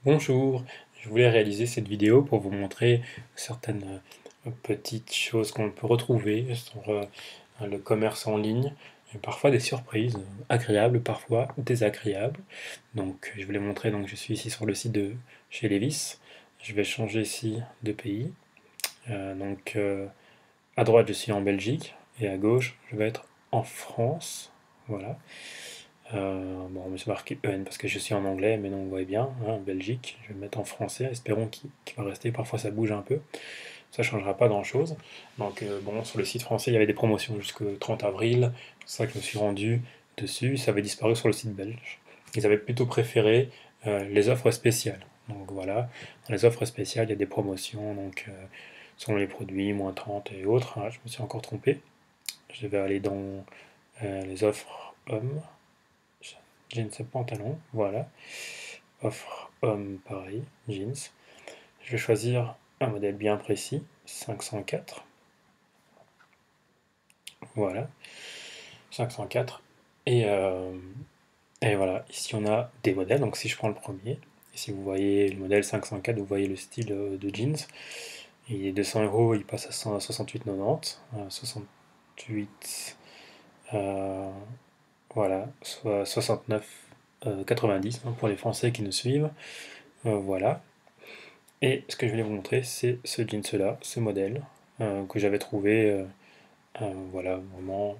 Bonjour, je voulais réaliser cette vidéo pour vous montrer certaines petites choses qu'on peut retrouver sur le commerce en ligne, et parfois des surprises agréables, parfois désagréables. Donc je voulais montrer, donc je suis ici sur le site de chez Levi's. Je vais changer ici de pays. À droite je suis en Belgique et à gauche je vais être en France. Voilà. Bon, je vais marquer EN parce que je suis en anglais, mais non, vous voyez bien, hein, Belgique, je vais le mettre en français, espérons qu'il va rester, parfois ça bouge un peu, ça ne changera pas grand-chose. Donc bon, sur le site français, il y avait des promotions jusqu'au 30 avril, c'est ça que je me suis rendu dessus, ça avait disparu sur le site belge. Ils avaient plutôt préféré les offres spéciales. Donc voilà, dans les offres spéciales, il y a des promotions, donc selon les produits, moins 30 et autres. Ah, je me suis encore trompé. Je vais aller dans les offres hommes. Jeans et pantalon, voilà. Offre homme, pareil, jeans. Je vais choisir un modèle bien précis, 504. Voilà, 504. Et, euh, et voilà, ici on a des modèles. Donc si je prends le premier, si vous voyez le modèle 504, vous voyez le style de jeans. Il est 200 €, il passe à 68,90, 68, voilà, soit 69,90 pour les Français qui nous suivent. Voilà. Et ce que je voulais vous montrer, c'est ce jeans-là, ce modèle, que j'avais trouvé, voilà, vraiment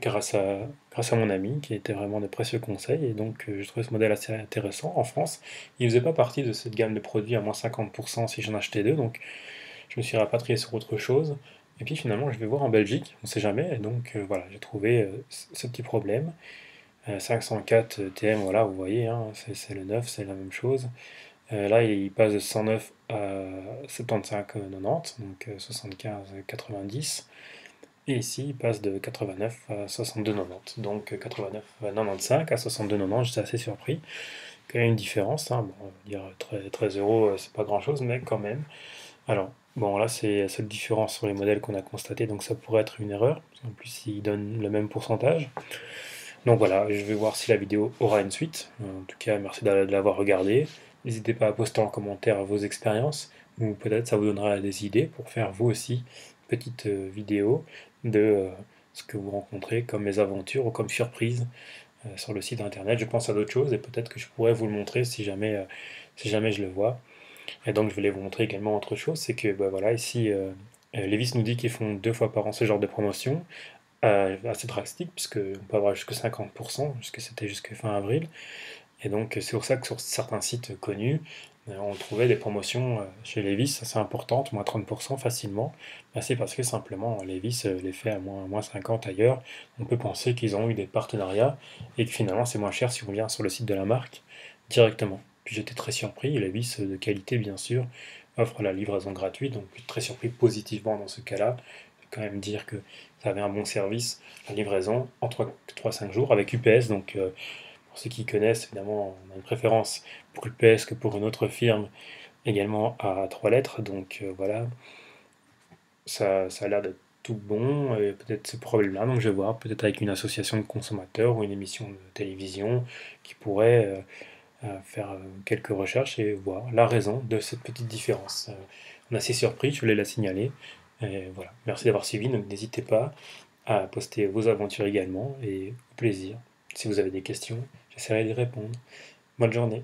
grâce à mon ami, qui était vraiment de précieux conseils, et donc je trouvais ce modèle assez intéressant en France. Il ne faisait pas partie de cette gamme de produits à moins 50% si j'en achetais deux, donc je me suis rapatrié sur autre chose. Et puis finalement, je vais voir en Belgique, on ne sait jamais, et donc voilà, j'ai trouvé ce petit problème. 504 TM, voilà, vous voyez, hein, c'est le 9, c'est la même chose. Là, il passe de 109 à 75,90, donc 75,90. Et ici, il passe de 89 à 62,90. Donc 89,95 à 62,90, j'étais assez surpris. Quand même une différence, hein. Bon, on va dire 13 euros, c'est pas grand-chose, mais quand même. Alors, bon, là, c'est la seule différence sur les modèles qu'on a constaté, donc ça pourrait être une erreur. En plus, il donne le même pourcentage. Donc voilà, je vais voir si la vidéo aura une suite. En tout cas, merci de l'avoir regardée. N'hésitez pas à poster en commentaire vos expériences, ou peut-être ça vous donnera des idées pour faire vous aussi une petite vidéo de ce que vous rencontrez comme mes aventures ou comme surprise sur le site internet. Je pense à d'autres choses et peut-être que je pourrais vous le montrer si jamais je le vois. Et donc je voulais vous montrer également autre chose, c'est que bah, voilà, ici Levi's nous dit qu'ils font 2 fois par an ce genre de promotion assez drastique, puisqu'on peut avoir jusque 50%, puisque c'était jusque fin avril. Et donc c'est pour ça que sur certains sites connus, on trouvait des promotions chez Levi's assez importantes, moins 30% facilement. Ben, c'est parce que simplement Levi's les fait à moins 50 ailleurs. On peut penser qu'ils ont eu des partenariats et que finalement c'est moins cher si on vient sur le site de la marque directement. Puis j'étais très surpris, Levi's de qualité bien sûr offre la livraison gratuite, donc très surpris positivement dans ce cas-là. Je vais quand même dire que ça avait un bon service, la livraison en 3-5 jours avec UPS, donc pour ceux qui connaissent, évidemment, on a une préférence pour UPS que pour une autre firme, également à 3 lettres. Donc voilà, ça a l'air d'être tout bon, et peut-être ce problème-là. Donc je vais voir, peut-être avec une association de consommateurs ou une émission de télévision qui pourrait faire quelques recherches et voir la raison de cette petite différence. On est assez surpris, je voulais la signaler. Et voilà, merci d'avoir suivi, donc n'hésitez pas à poster vos aventures également, et au plaisir. Si vous avez des questions, j'essaierai d'y répondre. Bonne journée.